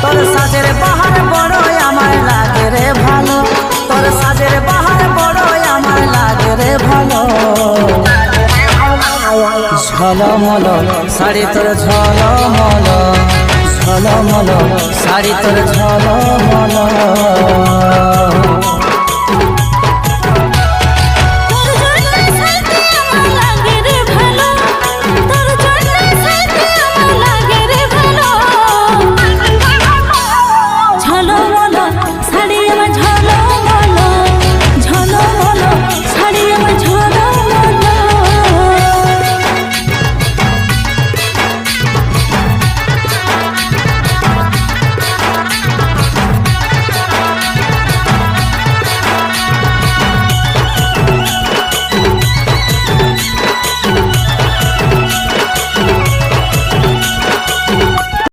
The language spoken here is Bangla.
তোর সাজের বাহার বড়ই আমায় লাগে রে ভালো, তোর সাজের বাহার বড়ই আমায় লাগে রে ভালো। ঝলমল শাড়ি তোর ঝলমল, ঝলমল শাড়ি তোর ঝলমল।